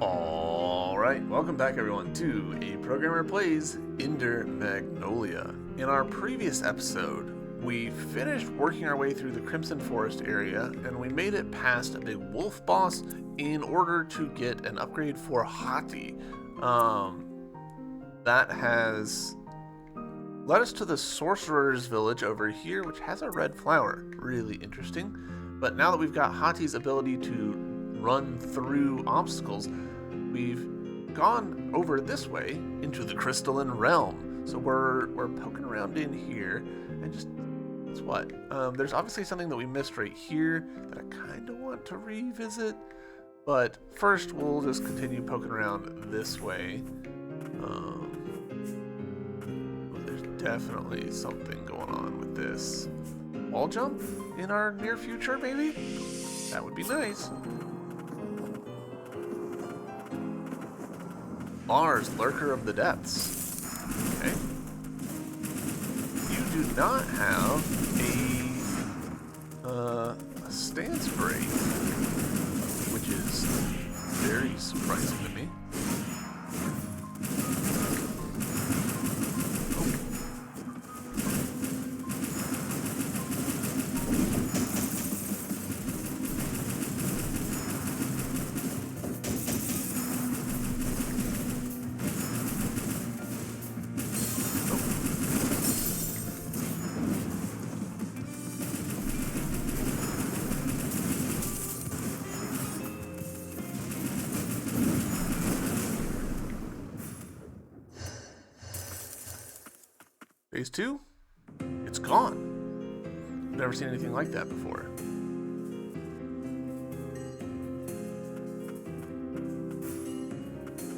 Alright, welcome back everyone to A Programmer Plays Ender Magnolia. In our previous episode, we finished working our way through the Crimson Forest area and we made it past a big wolf boss in order to get an upgrade for Hati. That has led us to the Sorcerer's Village over here, which has a red flower. Really interesting. But now that we've got Hati's ability to run through obstacles, we've gone over this way into the Crystalline Realm. So we're poking around in here and just, that's what? There's obviously something that we missed right here that I kind of want to revisit. But first, we'll just continue poking around this way. There's definitely something going on with this. Wall jump in our near future, maybe? That would be nice. Mars, Lurker of the Depths. Okay. You do not have a stance break, which is very surprising to me. Phase 2? It's gone. I've never seen anything like that before.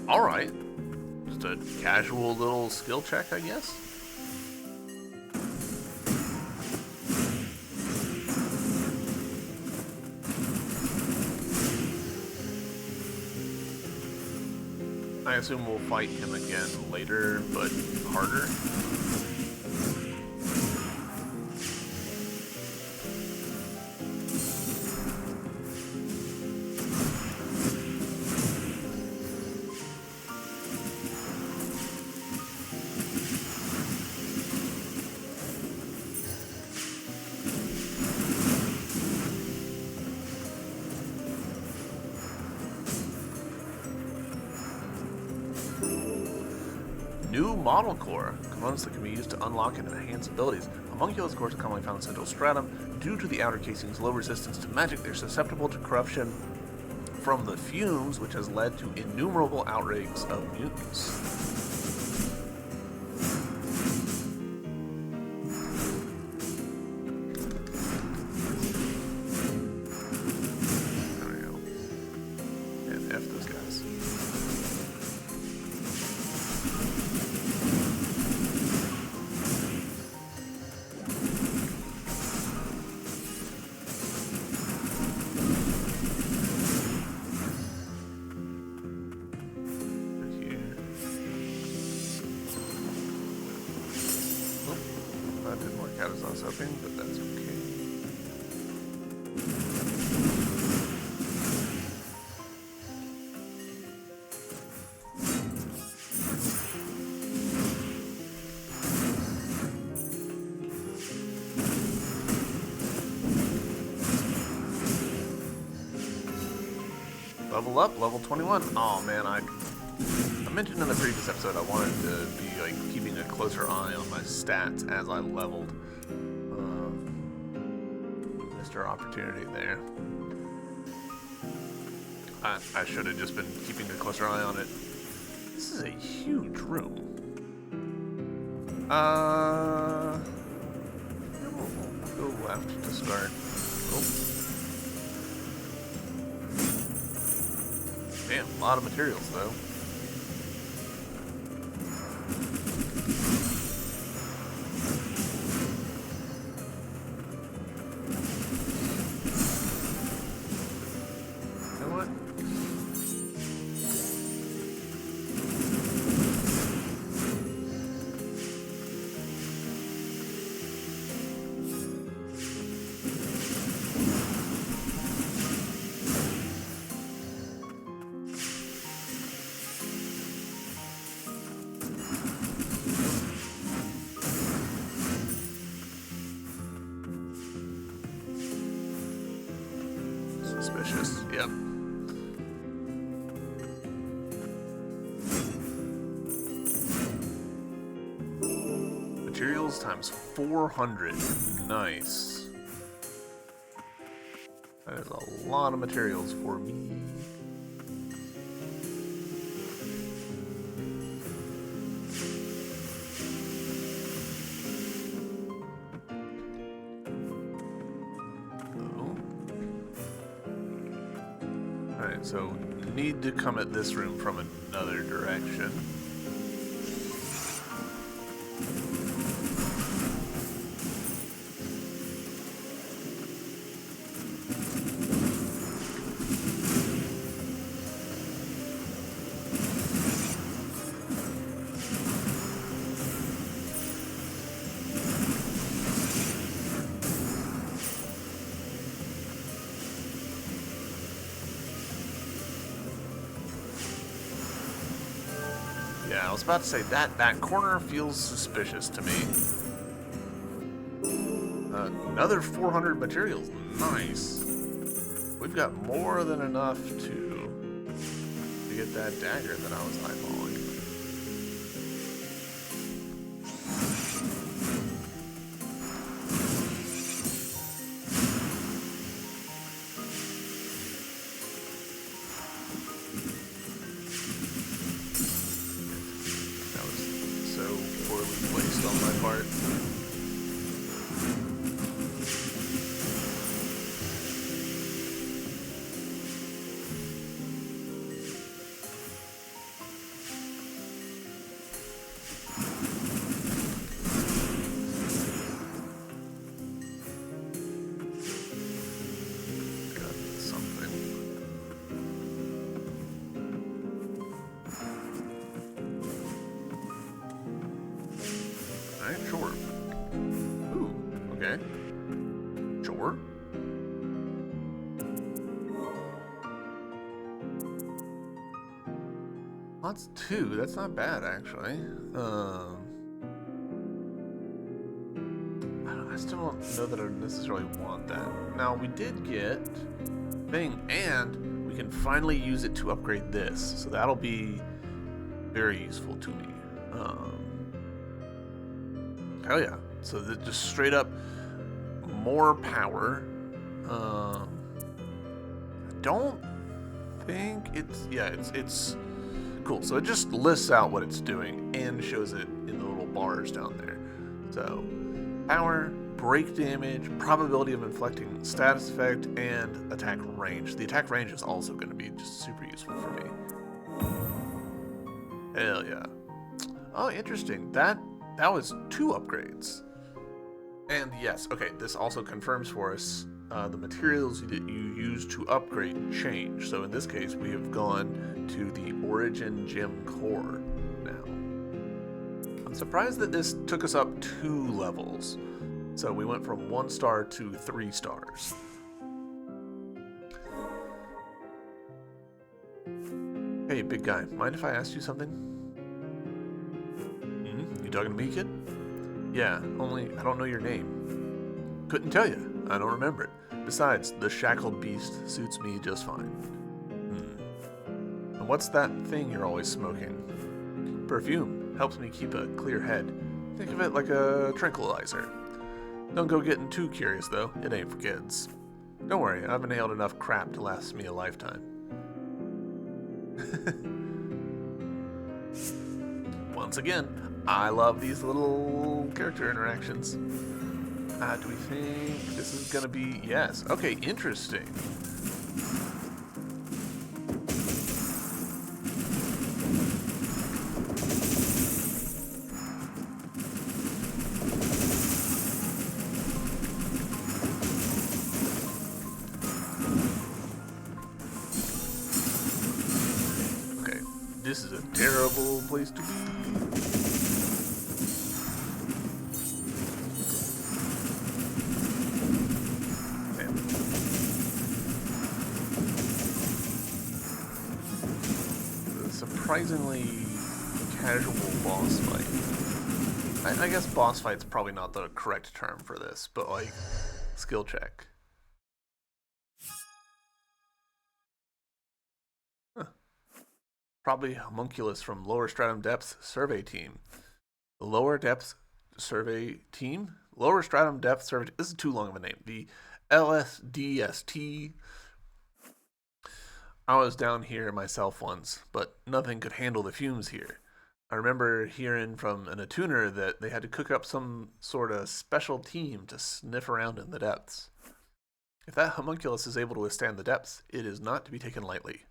Alright. Just a casual little skill check, I guess. I assume we'll fight him again later, but harder. New model core, components that can be used to unlock and enhance abilities. Homunculus cores are commonly found in central stratum. Due to the outer casing's low resistance to magic, they're susceptible to corruption from the fumes, which has led to innumerable outbreaks of mutants. There we go. And F those guys. That didn't work out as I was hoping, but that's okay. Level up, level 21. Oh man, I mentioned in the previous episode I wanted to be like keeping a closer eye on my stats as I leveled. Missed our opportunity there. I should have just been keeping a closer eye on it. This is a huge room. We'll go left to start. Oh. Damn, a lot of materials though. suspicious. Yep. Materials times 400. Nice. That is a lot of materials for me. Alright, so need to come at this room from another direction. Yeah, I was about to say that corner feels suspicious to me. Another 400 materials. Nice. We've got more than enough to get that dagger that I was eyeballing. On my part. Got something. Alright, sure. Ooh, okay. Sure. That's 2. That's not bad, actually. I still don't know that I necessarily want that. Now, we did get thing, and we can finally use it to upgrade this. So that'll be very useful to me. Hell yeah. So that just straight up more power. I don't think it's cool. So it just lists out what it's doing and shows it in the little bars down there. So power, break damage, probability of inflicting status effect, and attack range. The attack range is also going to be just super useful for me. Hell yeah. Oh, interesting. That was 2 upgrades. And yes, okay, this also confirms for us the materials that you use to upgrade change. So in this case, we have gone to the Origin Gem Core now. I'm surprised that this took us up 2 levels. So we went from 1 star to 3 stars. Hey, big guy, mind if I ask you something? You talking to me, kid? Yeah, only I don't know your name. Couldn't tell you. I don't remember it. Besides, the shackled beast suits me just fine. And what's that thing you're always smoking? Perfume. Helps me keep a clear head. Think of it like a tranquilizer. Don't go getting too curious, though. It ain't for kids. Don't worry, I've inhaled enough crap to last me a lifetime. Once again, I love these little character interactions. Do we think this is gonna be... Yes. Okay, interesting. Okay, this is a terrible place to be. Surprisingly casual boss fight. I guess boss fight's probably not the correct term for this, but like skill check. Probably homunculus from Lower Stratum Depths Survey Team. The Lower Depths Survey Team? Lower Stratum Depth Survey. This is too long of a name. The LSDST. I was down here myself once, but nothing could handle the fumes here. I remember hearing from an attuner that they had to cook up some sort of special team to sniff around in the depths. If that homunculus is able to withstand the depths, it is not to be taken lightly.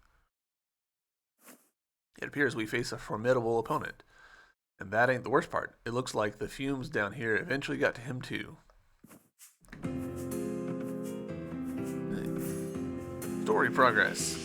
It appears we face a formidable opponent. And that ain't the worst part. It looks like the fumes down here eventually got to him too. Story progress.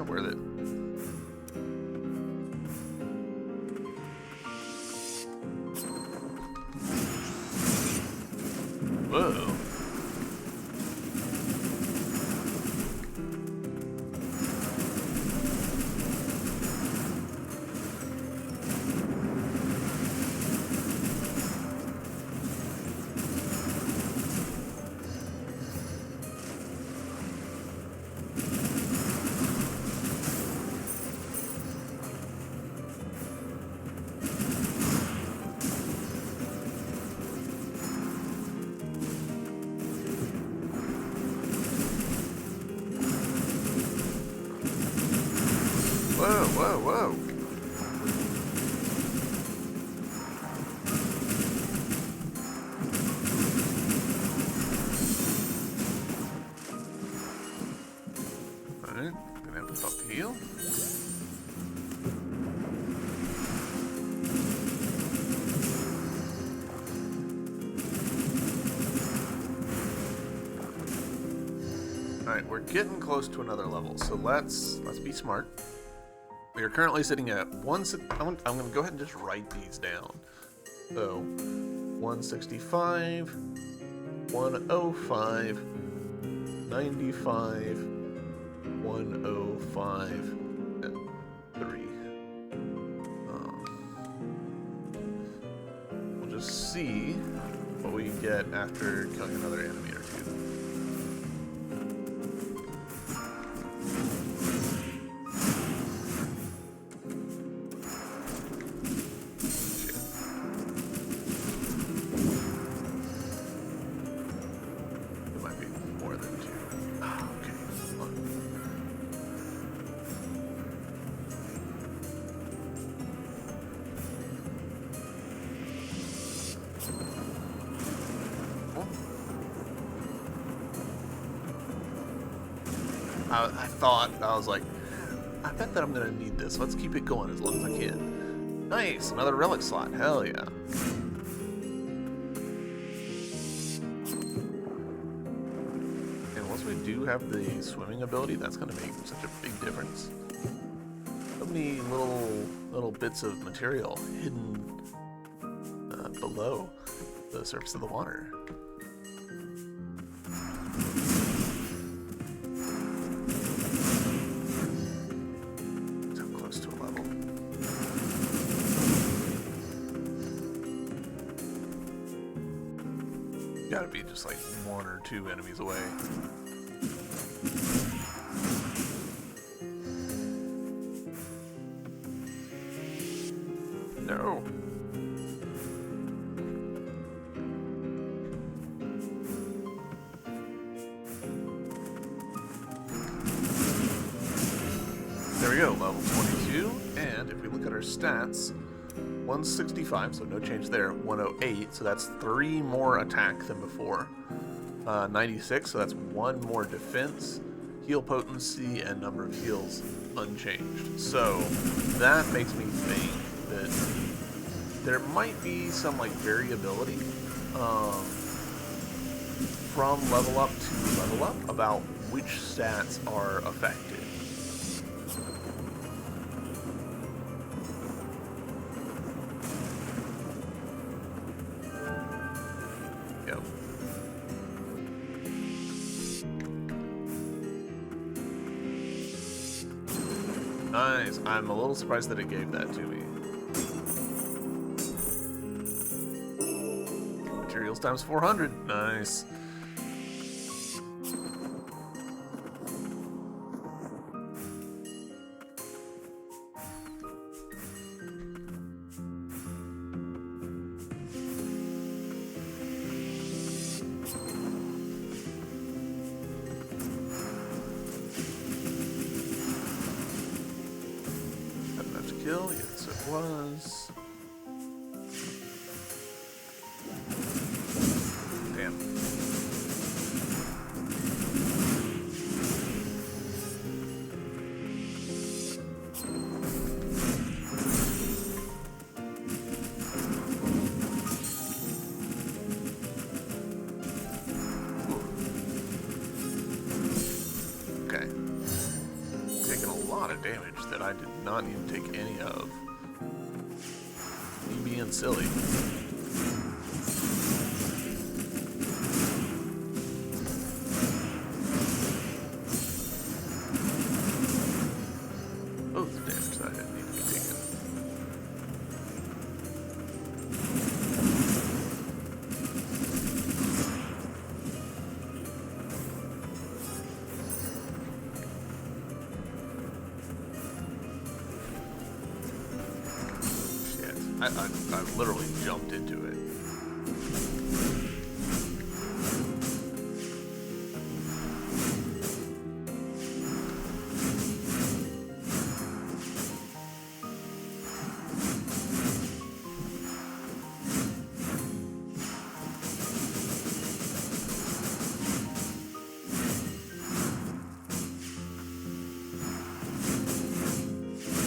Worth it. Whoa. Whoa, whoa, whoa. Alright, gonna have to stop to heal. Alright, we're getting close to another level, so let's be smart. We are currently sitting at I'm going to go ahead and just write these down. So, 165, 105, 95, 105, and 3. We'll just see what we get after killing another enemy or two. I was like, I bet that I'm gonna need this. Let's keep it going as long as I can. Nice, another relic slot. Hell yeah. And once we do have the swimming ability, that's gonna make such a big difference. So many little bits of material hidden below the surface of the water. Gotta be just like 1 or 2 enemies away. No. There we go, level 22. And if we look at our stats, 165, so no change there. 108, so that's 3 more attack than before. 96, so that's 1 more defense. Heal potency and number of heals unchanged. So that makes me think that there might be some like variability from level up to level up about which stats are affected. Nice. I'm a little surprised that it gave that to me. Materials times 400. Nice. Kill, yes it was. Damn. Ooh. Okay. Taking a lot of damage that I did not need to take any of. Me being silly. Oh, the damage that I didn't need to be taking. I literally jumped into it.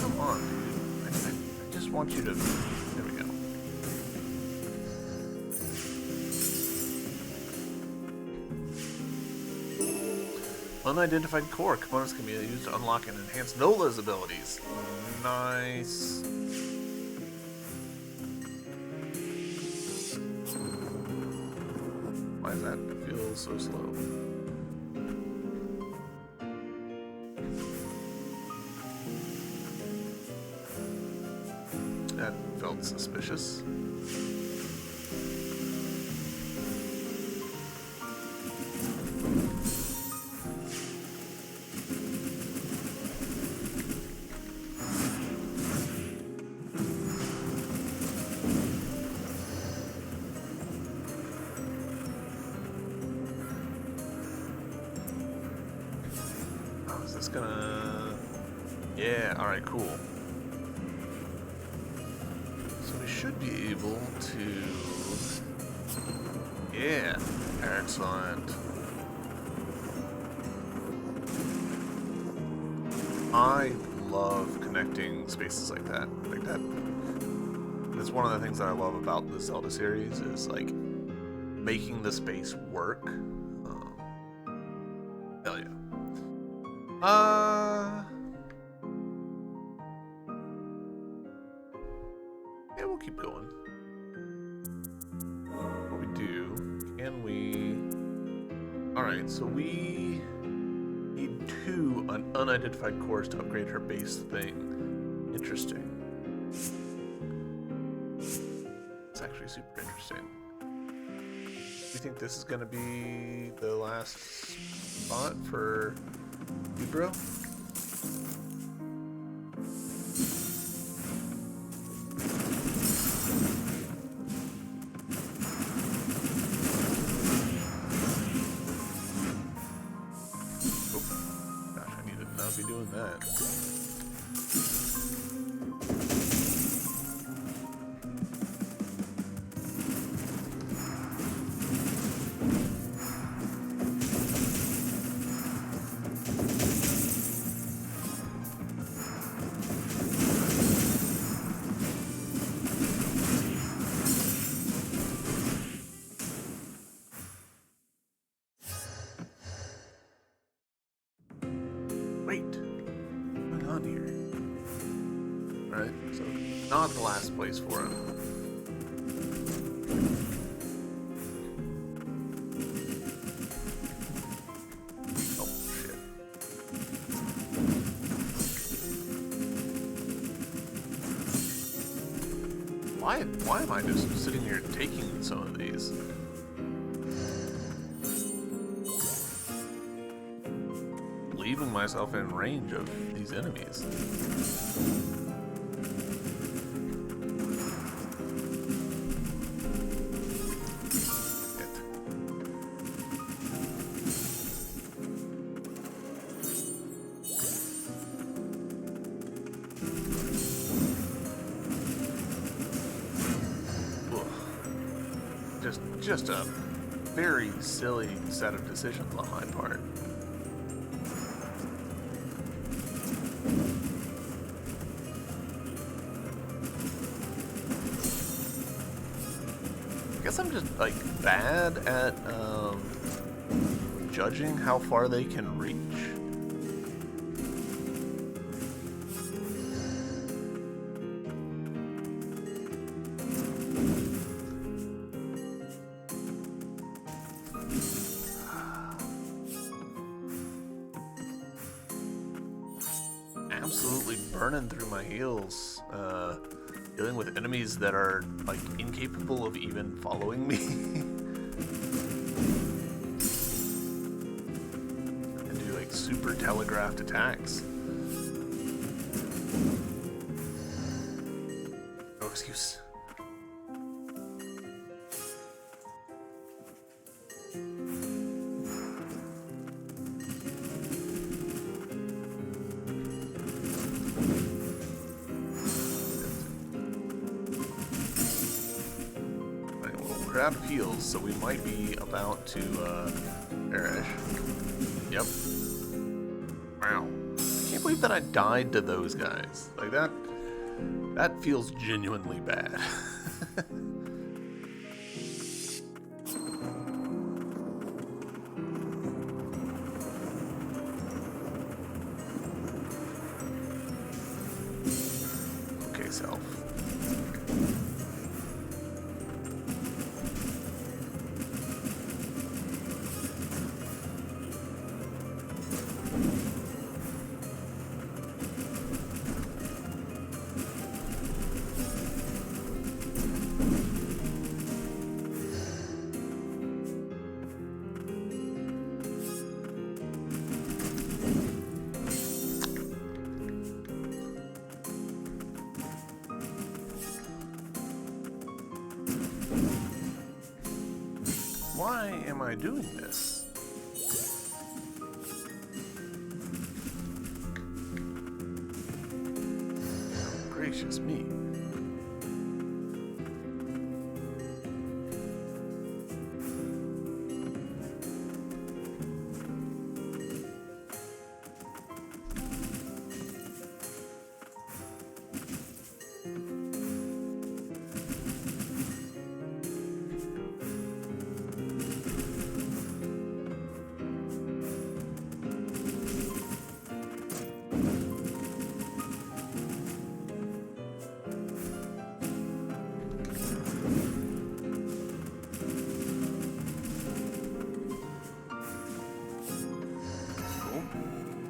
Come on, dude. I just want you to... There we go. Unidentified core. Components can be used to unlock and enhance Nola's abilities. Nice. Why is that? It feels so slow. That felt suspicious. Is this gonna... Yeah, alright, cool. So we should be able to... Yeah, excellent. I love connecting spaces like that. It's one of the things that I love about the Zelda series is, like, making the space work. Hell yeah. Yeah, we'll keep going. What we do, can we... Alright, so we need 2 unidentified cores to upgrade her base thing. Interesting. It's actually super interesting. Do you think this is gonna be the last spot for you, bro? Be doing that. Wait, what's going on here? Alright, so not the last place for him. Oh, shit. Why am I just sitting here taking some of these? Leaving myself in range of these enemies. Just a very silly set of decisions on my part. I guess I'm just like bad at judging how far they can reach. Absolutely burning through my heels, dealing with enemies that are like incapable of even following me. And do like super telegraphed attacks. No excuse. We're out of heals, so we might be about to perish. Yep. Wow. I can't believe that I died to those guys. Like that feels genuinely bad. Okay, self. Why am I doing this? Oh, gracious me.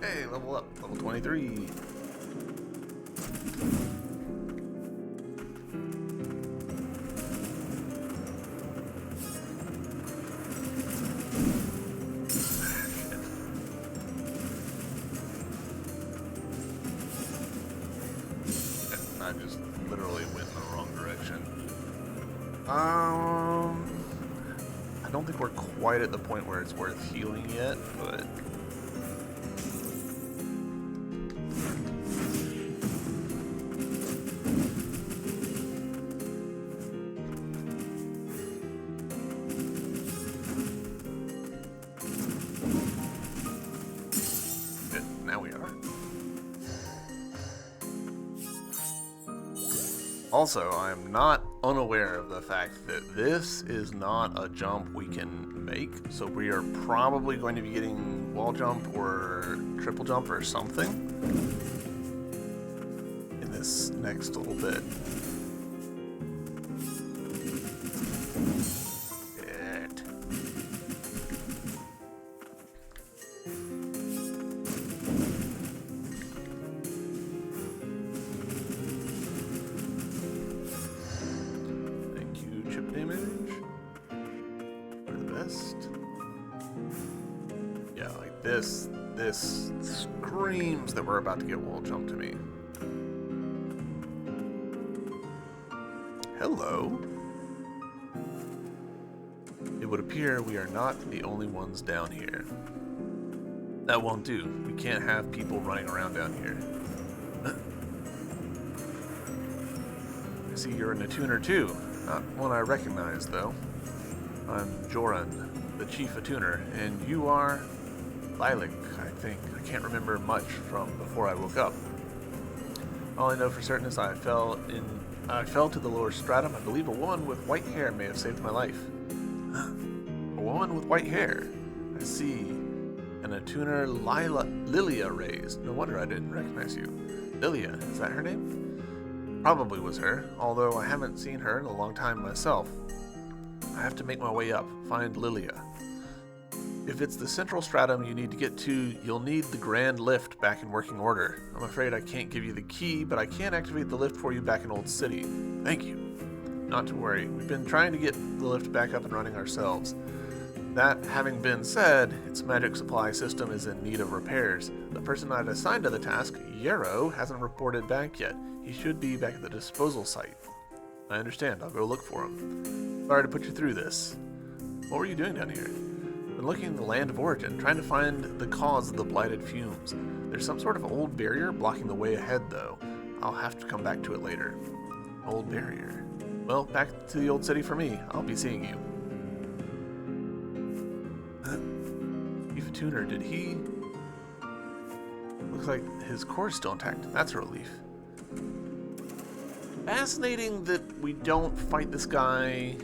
Hey, level up, level 23. I just literally went in the wrong direction. I don't think we're quite at the point where it's worth healing yet, but now we are. Also, I'm not unaware of the fact that this is not a jump we can make, so we are probably going to be getting wall jump or triple jump or something in this next little bit. This screams that we're about to get wall jumped to me. Hello. It would appear we are not the only ones down here. That won't do. We can't have people running around down here. I see you're an attuner too. Not one I recognize, though. I'm Joran, the chief attuner, and you are Lilac, I think. I can't remember much from before I woke up. All I know for certain is I fell to the lower stratum. I believe a woman with white hair may have saved my life. A woman with white hair. I see. An attuner Lilia raised. No wonder I didn't recognize you. Lilia, is that her name? Probably was her, although I haven't seen her in a long time myself. I have to make my way up, find Lilia. If it's the central stratum you need to get to, you'll need the grand lift back in working order. I'm afraid I can't give you the key, but I can activate the lift for you back in Old City. Thank you. Not to worry, we've been trying to get the lift back up and running ourselves. That having been said, its magic supply system is in need of repairs. The person I'd assigned to the task, Yarrow, hasn't reported back yet. He should be back at the disposal site. I understand, I'll go look for him. Sorry to put you through this. What were you doing down here? Been looking in the land of origin, trying to find the cause of the blighted fumes. There's some sort of old barrier blocking the way ahead, though. I'll have to come back to it later. Old barrier. Well, back to the old city for me. I'll be seeing you. Chief Tuner, did he... Looks like his core is still intact. That's a relief. Fascinating that we don't fight this guy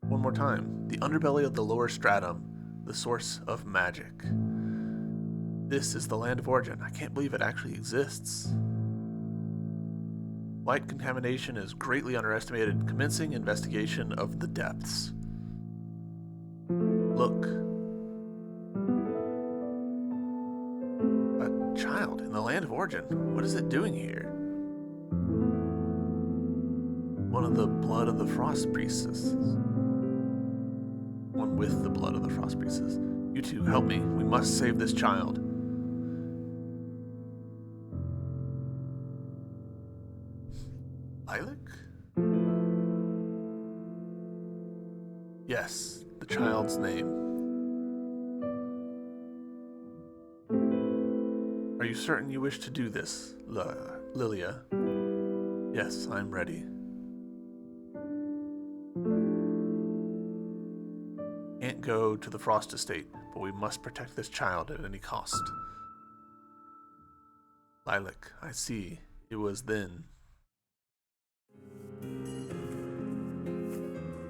one more time. The underbelly of the lower stratum, the source of magic. This is the land of origin. I can't believe it actually exists. Light contamination is greatly underestimated. Commencing investigation of the depths. Look. A child in the land of origin. What is it doing here? One of the blood of the frost priestesses. One with the blood of the frost priestess. You two, help me. We must save this child. Lilac? Yes, the child's name. Are you certain you wish to do this, Lilia? Yes, I'm ready. Can't go to the Frost Estate, but we must protect this child at any cost. Lilac, I see. It was then.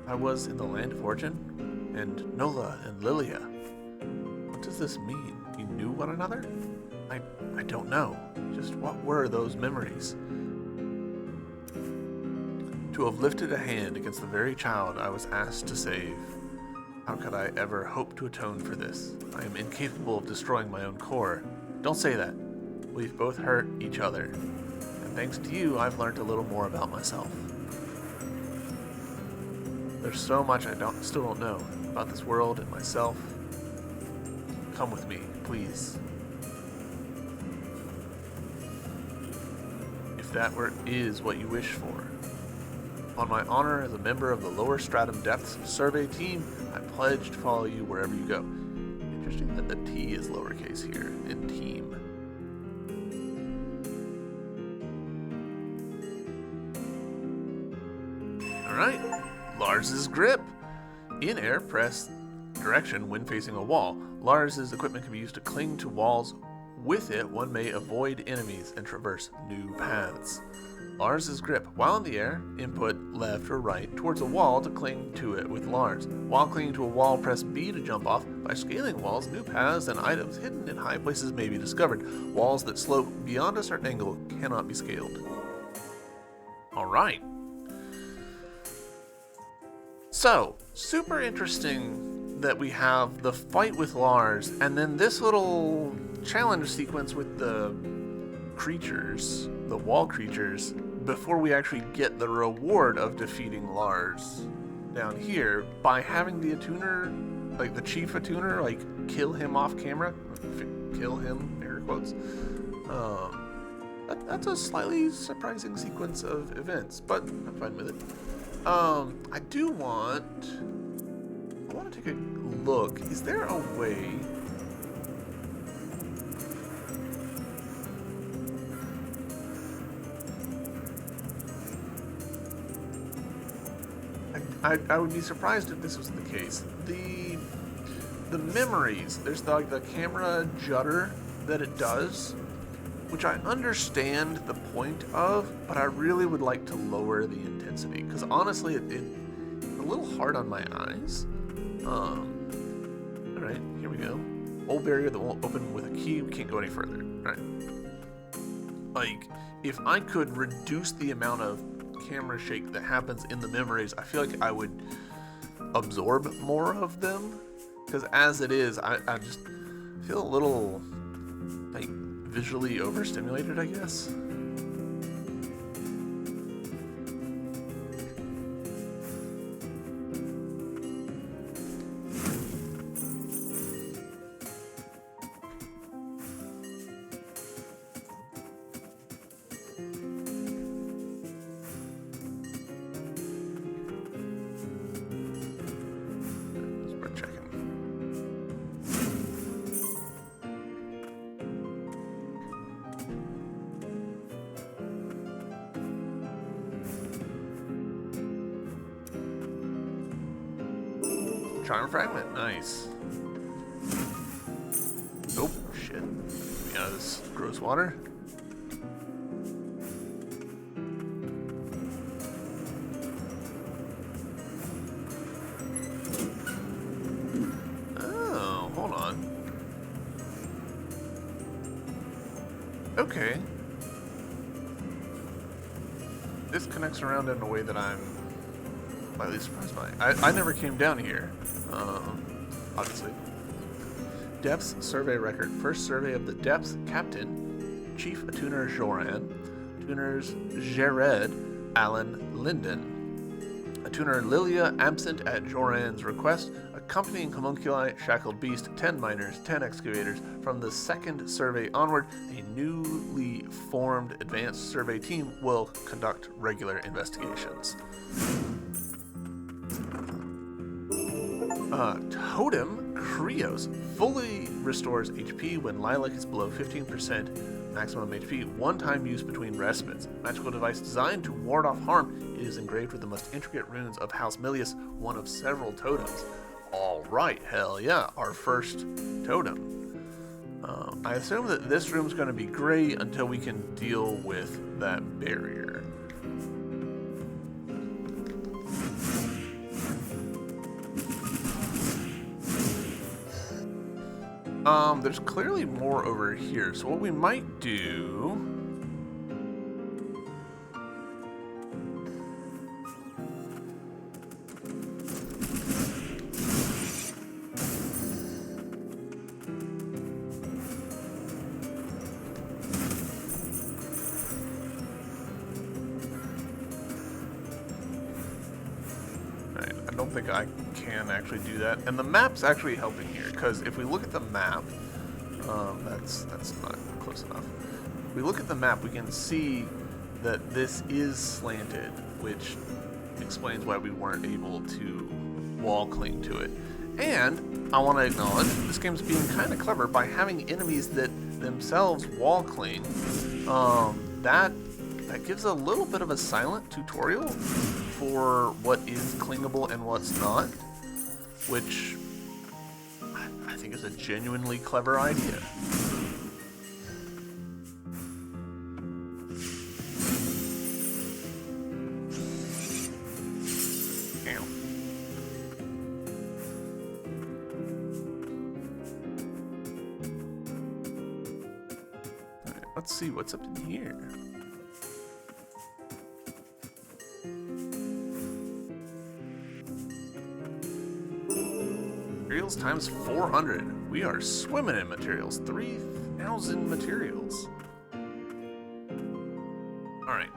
I was in the land of origin, and Nola and Lilia. What does this mean? You knew one another? I don't know. Just what were those memories? To have lifted a hand against the very child I was asked to save. How could I ever hope to atone for this? I am incapable of destroying my own core. Don't say that. We've both hurt each other. And thanks to you, I've learned a little more about myself. There's so much I still don't know about this world and myself. Come with me, please. If that is what you wish for. On my honor as a member of the Lower Stratum Depths Survey Team, I pledge to follow you wherever you go. Interesting that the T is lowercase here in team. Alright, Lars's grip. In air, press direction when facing a wall. Lars's equipment can be used to cling to walls. With it, one may avoid enemies and traverse new paths. Lars's grip. While in the air, input left or right towards a wall to cling to it with Lars. While clinging to a wall, press B to jump off. By scaling walls, new paths and items hidden in high places may be discovered. Walls that slope beyond a certain angle cannot be scaled. Alright. So, super interesting that we have the fight with Lars, and then this little challenge sequence with the creatures, the wall creatures, before we actually get the reward of defeating Lars down here by having the attuner like the chief of tuner, like kill him off camera, kill him, air quotes. That's a slightly surprising sequence of events, but I'm fine with it. I do want to take a look. Is there a way? I would be surprised if this was the case. The memories, there's like the camera judder that it does, which I understand the point of, but I really would like to lower the intensity, because honestly it's a little hard on my eyes. Alright, here we go. Old barrier that won't open with a key, we can't go any further. Alright. Like, if I could reduce the amount of camera shake that happens in the memories, I feel like I would absorb more of them, because as it is, I just feel a little like visually overstimulated, I guess. Charm fragment, nice. Oh, shit. Get me out of this gross water. Oh, hold on. Okay. This connects around in a way that I'm slightly surprised by. I never came down here. Obviously. Depths survey record. First survey of the depths. Captain, Chief Tuner Joran, Tuners Jared, Alan Linden, Tuner Lilia absent at Joran's request, accompanying homunculi, shackled beast, 10 miners, 10 excavators. From the second survey onward, a newly formed advanced survey team will conduct regular investigations. Totem Krios fully restores HP when Lilac is below 15% maximum HP, one-time use between respites. Magical device designed to ward off harm. It is engraved with the most intricate runes of House Milius, one of several totems. Alright, hell yeah, our first totem. I assume that this room's going to be great until we can deal with that barrier. There's clearly more over here, so what we might do... Alright, I don't think I can actually do that. And the map's actually helping here, because if we look at the map... that's not close enough. If we look at the map, we can see that this is slanted, which explains why we weren't able to wall cling to it. And I want to acknowledge this game's being kind of clever by having enemies that themselves wall cling. That gives a little bit of a silent tutorial for what is clingable and what's not, which I think is a genuinely clever idea. Ow. Alright, let's see what's up in here. Materials times 400. We are swimming in materials. 3,000 materials. Alright.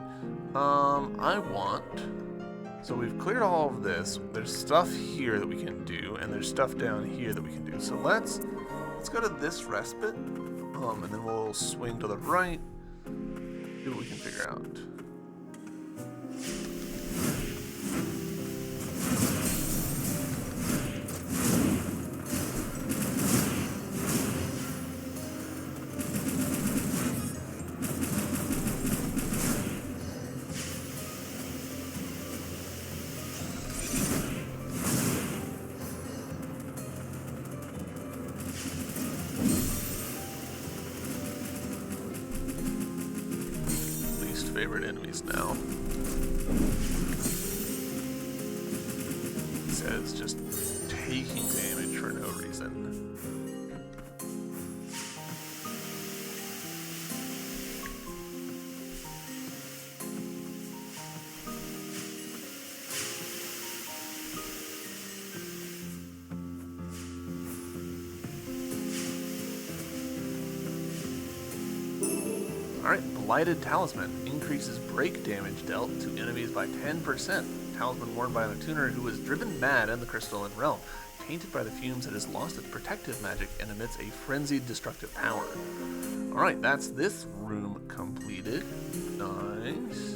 I want So we've cleared all of this. There's stuff here that we can do, and there's stuff down here that we can do. So let's go to this respite, and then we'll swing to the right, see what we can figure out. Favorite enemies now. He says just taking damage for no reason. Alright, Blighted Talisman. Increases break damage dealt to enemies by 10%. Talisman worn by a tuner who was driven mad in the crystalline realm. Tainted by the fumes, it has lost its protective magic and emits a frenzied destructive power. Alright, that's this room completed. Nice.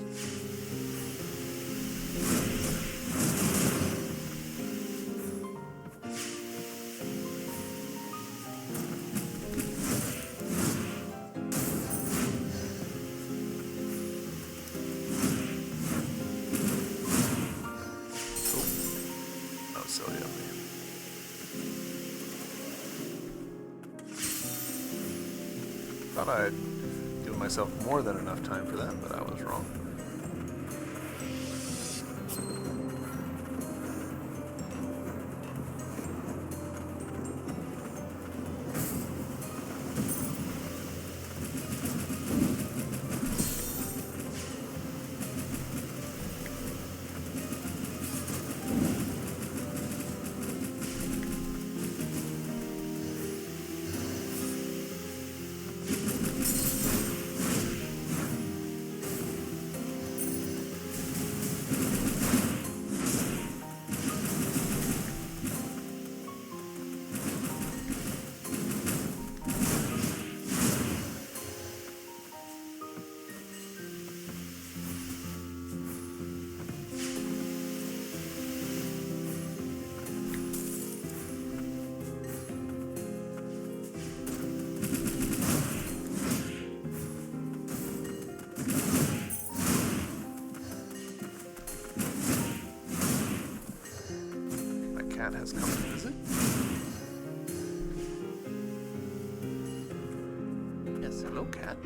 Silly of me. Thought I'd given myself more than enough time for that, but I was wrong. Has come to visit. Yes, hello, cat.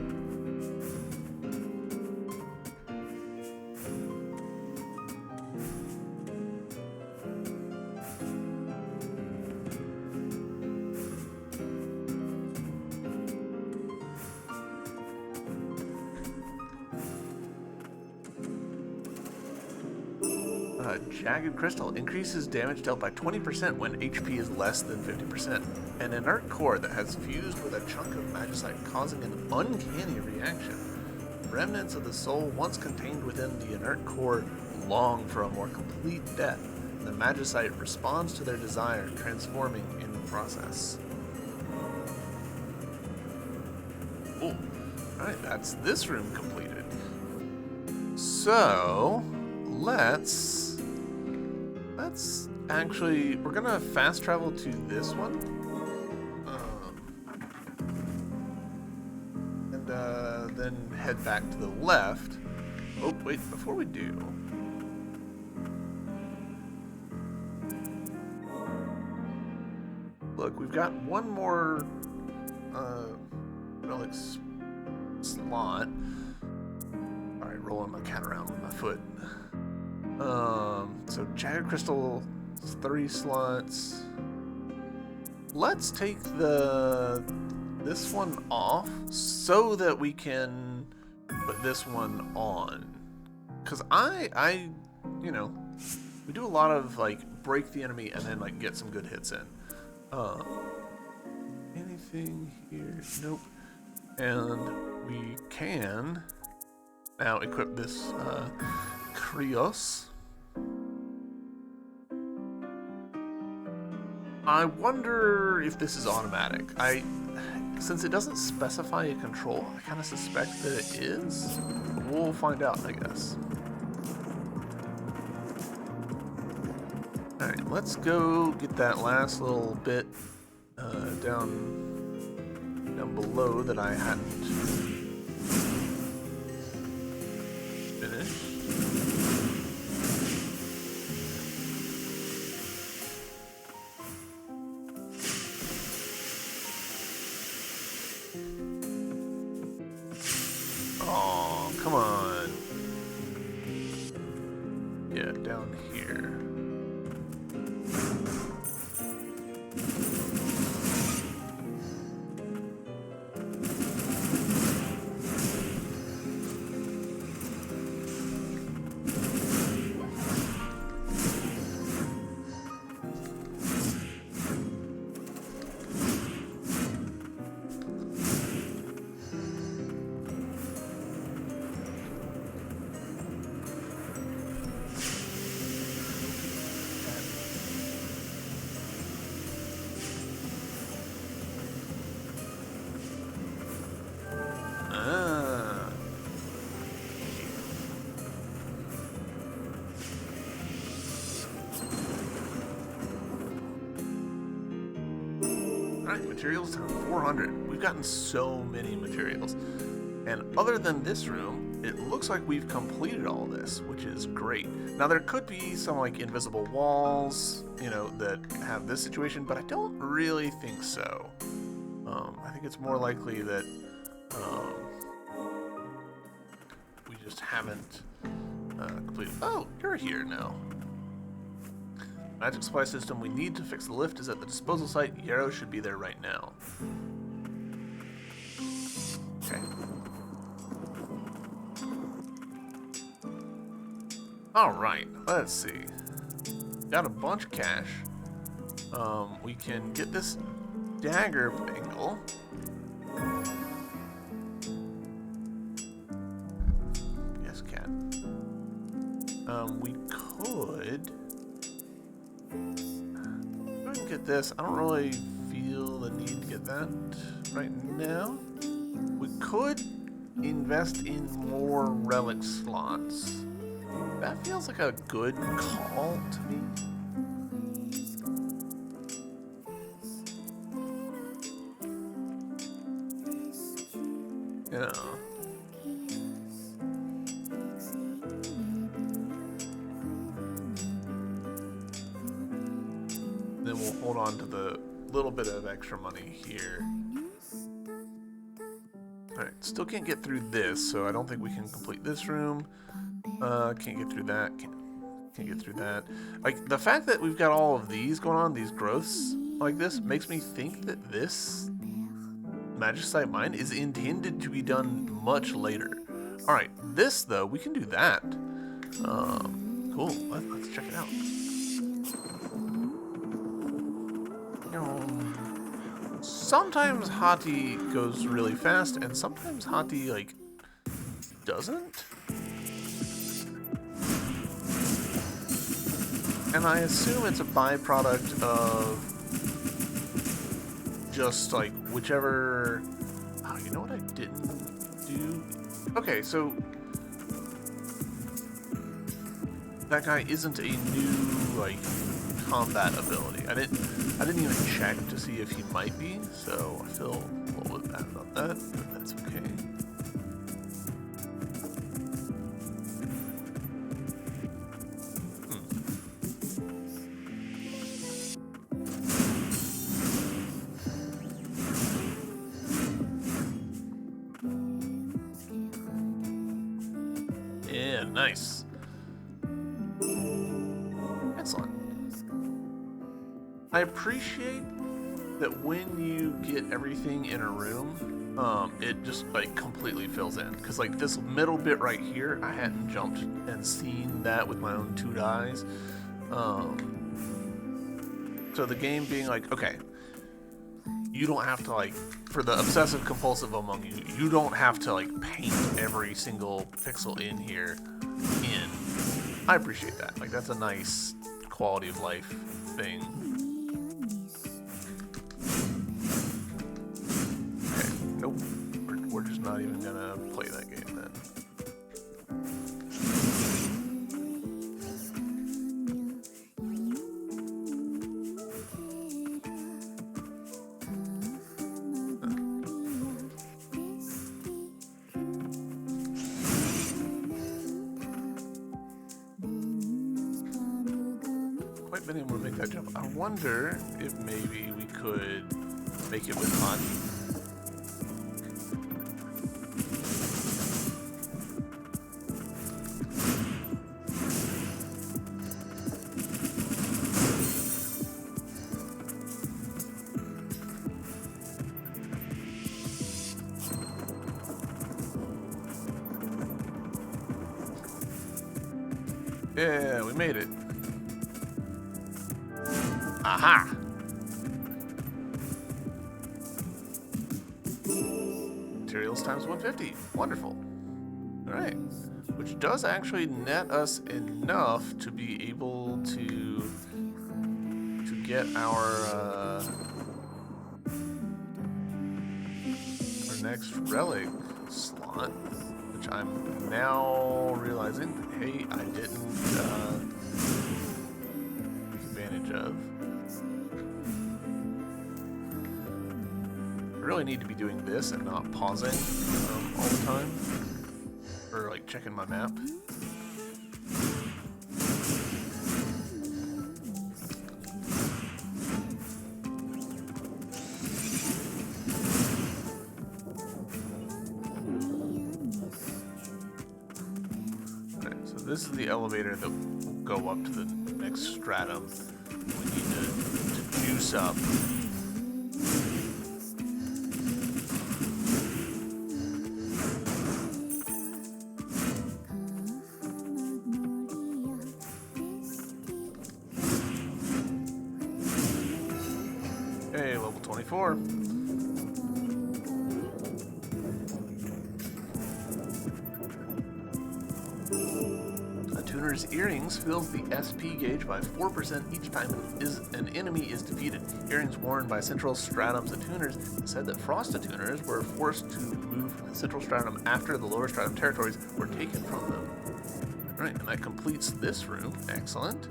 Jagged Crystal increases damage dealt by 20% when HP is less than 50%. An inert core that has fused with a chunk of magicite, causing an uncanny reaction. Remnants of the soul once contained within the inert core long for a more complete death. The magicite responds to their desire, transforming in the process. Cool. Alright, that's this room completed. So, let's actually, we're gonna fast travel to this one, and then head back to the left. Oh wait, before we do, look, we've got one more relic slot. All right, rolling my cat around with my foot. So Jagged Crystal, 3 slots. Let's take this one off so that we can put this one on. Cause I, you know, we do a lot of like break the enemy and then like get some good hits in. Anything here? Nope. And we can now equip this Krios. I wonder if this is automatic. Since it doesn't specify a control, I kind of suspect that it is. We'll find out, I guess. Alright, let's go get that last little bit down below that I hadn't finished. Oh, come on. Yeah, down here. Alright, materials times 400. We've gotten so many materials. And other than this room, it looks like we've completed all this, which is great. Now there could be some like invisible walls, you know, that have this situation, but I don't really think so. I think it's more likely that we just haven't completed. Oh, you're here now. Magic supply system we need to fix the lift is at the disposal site. Yarrow should be there right now. Okay. Alright, let's see. Got a bunch of cash. We can get this dagger bangle. Yes, cat. We could get this. I don't really feel the need to get that right now. We could invest in more relic slots. That feels like a good call to me. Yeah. Then we'll hold on to the little bit of extra money here. Alright, still can't get through this, so I don't think we can complete this room. Can't get through that. Can't get through that. Like, the fact that we've got all of these going on, these growths like this, makes me think that this Magicite mine is intended to be done much later. Alright, this, though, we can do that. Cool. Let's check it out. Sometimes Hati goes really fast, and sometimes Hati, like, doesn't. And I assume it's a byproduct of just, like, whichever... Oh, you know what I didn't do? Okay, so... that guy isn't a new, like, combat ability. I didn't even check to see if he might be, so I feel a little bit bad about that, but that's okay. Yeah, nice. Excellent. I appreciate that when you get everything in a room, it just like completely fills in. Cause like this middle bit right here, I hadn't jumped and seen that with my own 2 eyes. So the game being like, okay, you don't have to like, for the obsessive compulsive among you, you don't have to like paint every single pixel in here in. I appreciate that. Like that's a nice quality of life thing. not even gonna play that game then. Quite been able to make that jump. I wonder if maybe we could make it with Hati. Yeah, we made it. Aha! Materials times 150. Wonderful. Alright. Which does actually net us enough to be able to get our next relic slot, which I'm now realizing, hey, I didn't take advantage of. I really need to be doing this and not pausing all the time, or like checking my map. This is the elevator that will go up to the next stratum. We need to juice up. Hey, level 24. Tuner's Earrings fills the SP gauge by 4% each time an enemy is defeated. Earrings worn by Central Stratum's attuners said that Frost attuners were forced to move from the Central Stratum after the lower Stratum territories were taken from them. Alright, and that completes this room. Excellent.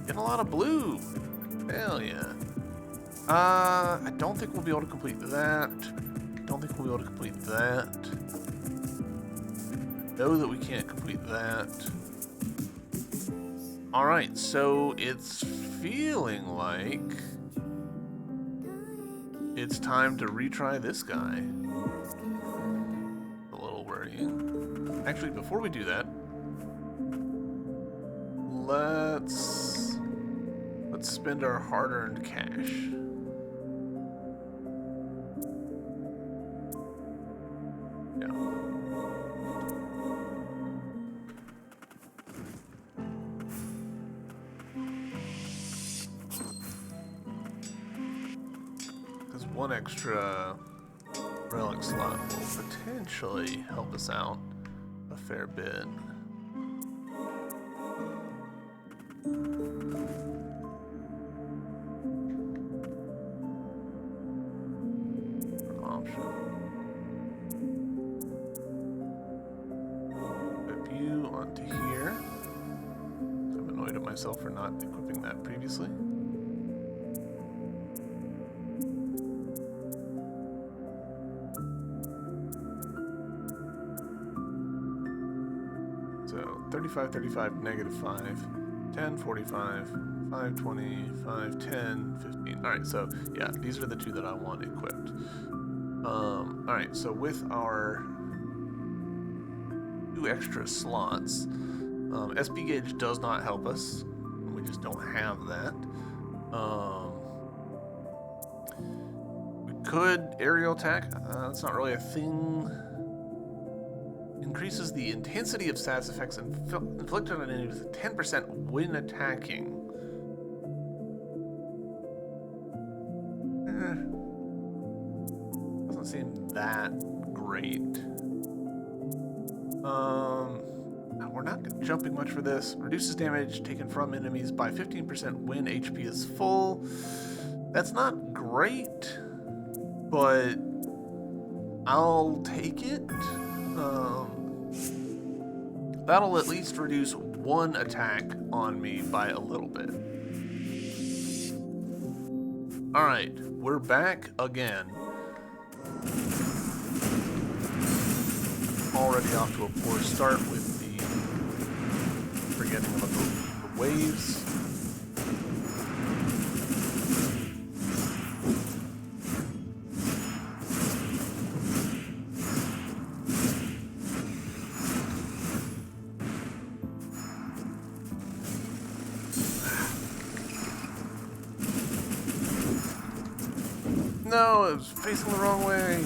Getting a lot of blue. Hell yeah. I don't think we'll be able to complete that. Don't think we'll be able to complete that. Know that we can't complete that. Alright, so it's feeling like it's time to retry this guy. A little worrying. Actually, before we do that, let's spend our hard-earned cash. One extra relic slot will potentially help us out a fair bit. Option. Equip you onto here. I'm annoyed at myself for not equipping that previously. So 35, 35, negative 5, 10, 45, 5, 20, 5, 10, 15. Alright, so yeah, these are the two that I want equipped. Alright, so with our 2 extra slots, SP gauge does not help us. We just don't have that. We could aerial attack. That's not really a thing. Increases the intensity of status effects inflicted on enemies with 10% when attacking. Doesn't seem that great. We're not jumping much for this. Reduces damage taken from enemies by 15% when HP is full. That's not great, but I'll take it. That'll at least reduce one attack on me by a little bit. Alright, we're back again. Already off to a poor start with the forgetting about the waves. No, it was facing the wrong way.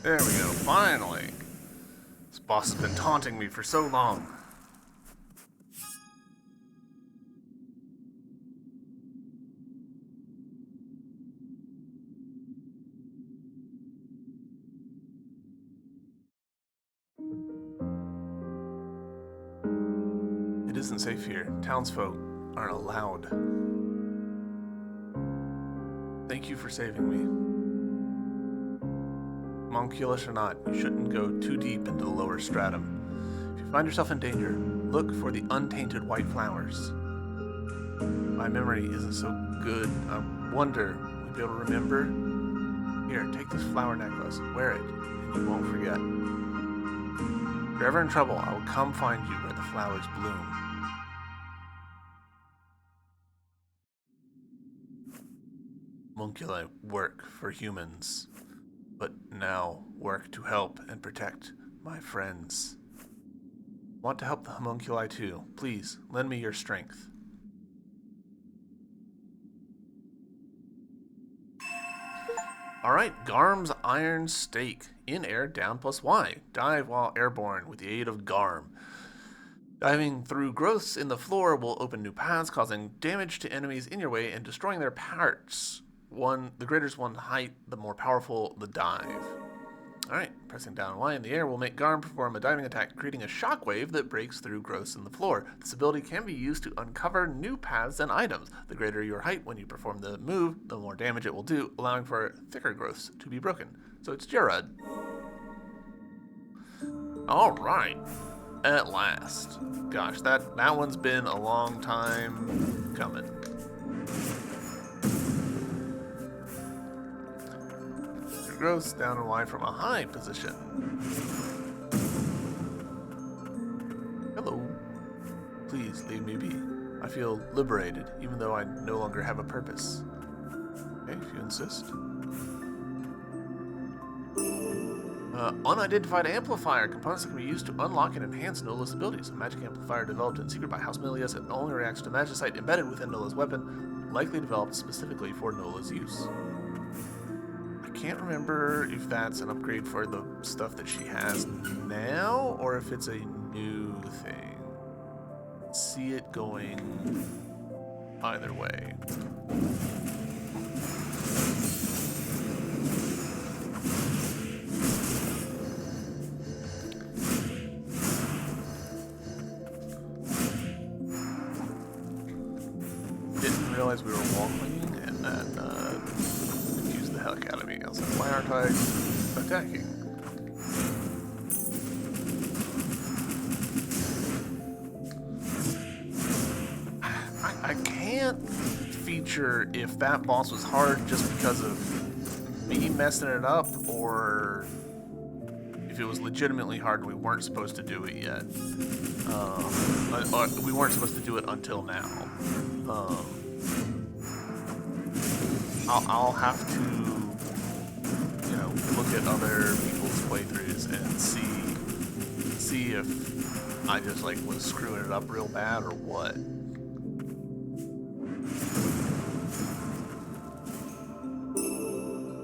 There we go, finally. This boss has been taunting me for so long. It isn't safe here. Townsfolk aren't allowed. Thank you for saving me. Homunculus or not, you shouldn't go too deep into the lower stratum. If you find yourself in danger, look for the untainted white flowers. My memory isn't so good. I wonder, will you be able to remember? Here, take this flower necklace, wear it, and you won't forget. If you're ever in trouble, I will come find you where the flowers bloom. Homunculi work for humans, but now work to help and protect my friends. Want to help the homunculi too. Please, lend me your strength. Alright, Garm's Iron Stake. In air, down plus Y. Dive while airborne with the aid of Garm. Diving through growths in the floor will open new paths, causing damage to enemies in your way and destroying their parts. The greater one height, the more powerful the dive. Alright, pressing down Y in the air will make Garm perform a diving attack, creating a shockwave that breaks through growths in the floor. This ability can be used to uncover new paths and items. The greater your height when you perform the move, the more damage it will do, allowing for thicker growths to be broken. So it's Gerard. Alright, at last. Gosh, that one's been a long time coming. Growth down and Y from a high position. Hello. Please leave me be. I feel liberated, even though I no longer have a purpose. Okay, if you insist. Unidentified amplifier. Components that can be used to unlock and enhance Nola's abilities. A magic amplifier developed in secret by House Milius that only reacts to magicite embedded within Nola's weapon, likely developed specifically for Nola's use. I can't remember if that's an upgrade for the stuff that she has now, or if it's a new thing. See it going either way. realized we were wall clinging, and that confused the heck out of me. I was like, why aren't I attacking? I can't feature if that boss was hard just because of me messing it up, or if it was legitimately hard and we weren't supposed to do it yet. We weren't supposed to do it until now. I'll have to, you know, look at other people's playthroughs and see if I just like was screwing it up real bad or what.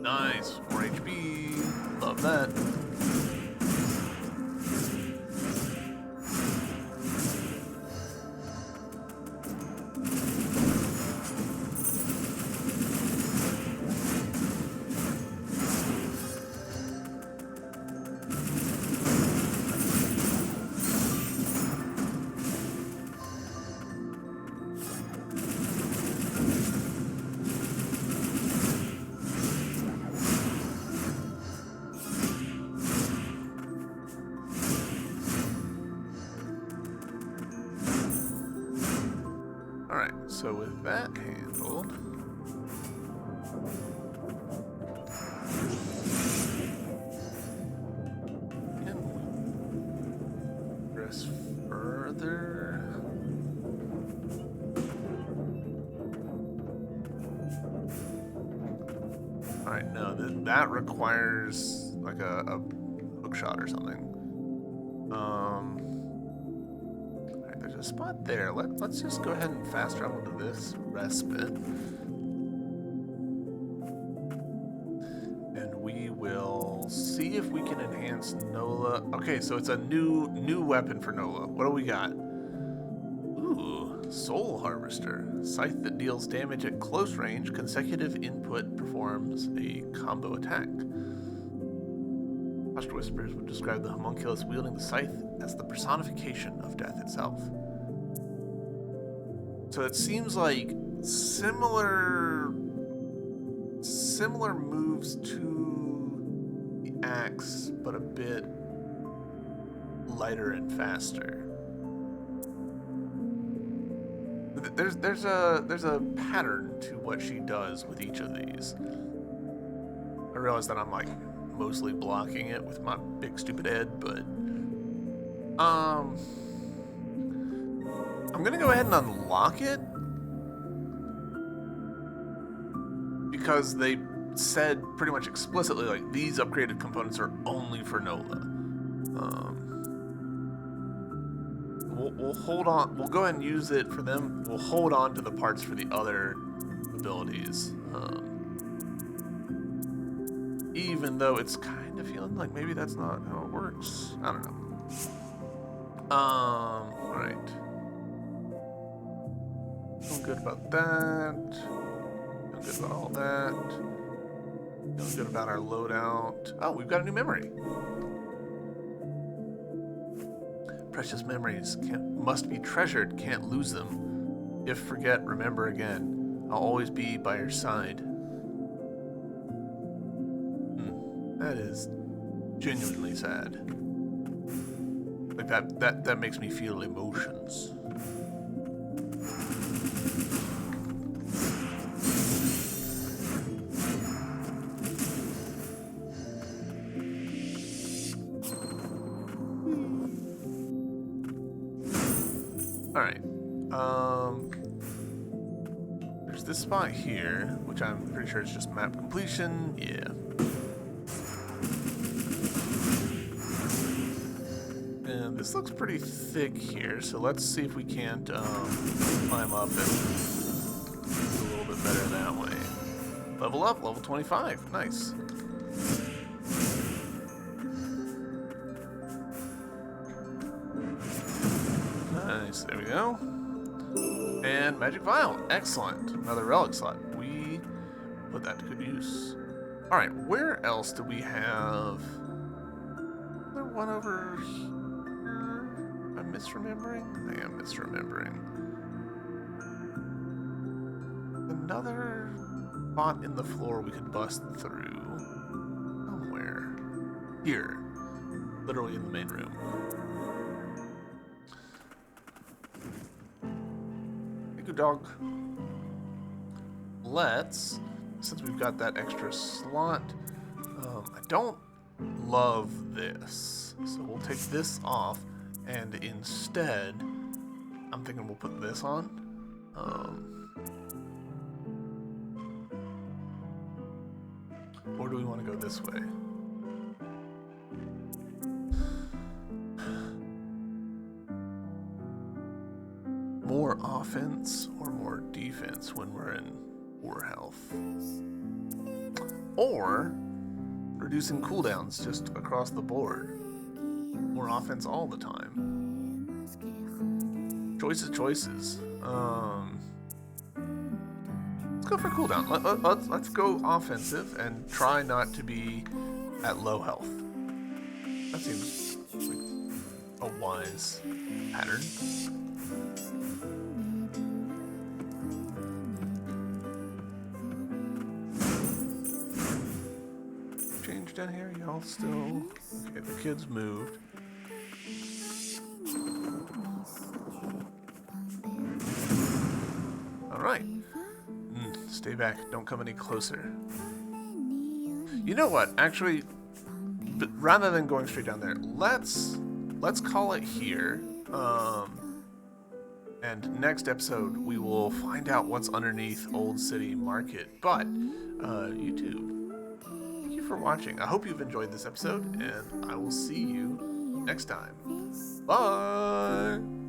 Nice, 4 HP. Love that. Alright, so with that handled, can we progress further? Alright, no, that requires like a hook shot or something. There's a spot there. Let's just go ahead and fast travel to this respite. And we will see if we can enhance Nola. Okay, so it's a new weapon for Nola. What do we got? Ooh, Soul Harvester. Scythe that deals damage at close range. Consecutive input performs a combo attack. Hushed Whispers would describe the homunculus wielding the scythe as the personification of death itself. So it seems like similar moves to the axe, but a bit lighter and faster. There's a pattern to what she does with each of these. I realize that I'm like mostly blocking it with my big stupid head, but I'm gonna go ahead and unlock it because they said pretty much explicitly like these upgraded components are only for Nola. We'll hold on. We'll go ahead and use it for them. We'll hold on to the parts for the other abilities. Even though it's kind of feeling like maybe that's not how it works. I don't know. Alright. Feeling good about that. Feeling good about all that. Feeling good about our loadout. Oh, we've got a new memory. Precious memories must be treasured, can't lose them. If forget, remember again. I'll always be by your side. That is genuinely sad. Like that makes me feel emotions. Alright. There's this spot here, which I'm pretty sure is just map completion. Yeah. And this looks pretty thick here, so let's see if we can't climb up and do a little bit better that way. Level up, level 25. Nice. Nice, there we go. And Magic Vial, excellent. Another relic slot. We put that to good use. Alright, where else do we have... Is there one over here? Am I misremembering? I am misremembering. another spot in the floor we could bust through. Somewhere. Here. Literally in the main room. Hey, good dog. Let's, since we've got that extra slot, I don't love this. So we'll take this off, and instead, I'm thinking we'll put this on. Or do we want to go this way? More offense or more defense when we're in poor health? Or reducing cooldowns just across the board. More offense all the time. Choices. Let's go for cooldown. Let's go offensive and try not to be at low health. That seems like a wise pattern. Change down here, y'all still... Okay, the kids moved. Alright. Stay back, don't come any closer. You know what, actually, rather than going straight down there, let's call it here. And next episode, we will find out what's underneath Old City Market. But, YouTube, thank you for watching. I hope you've enjoyed this episode, and I will see you next time. Bye!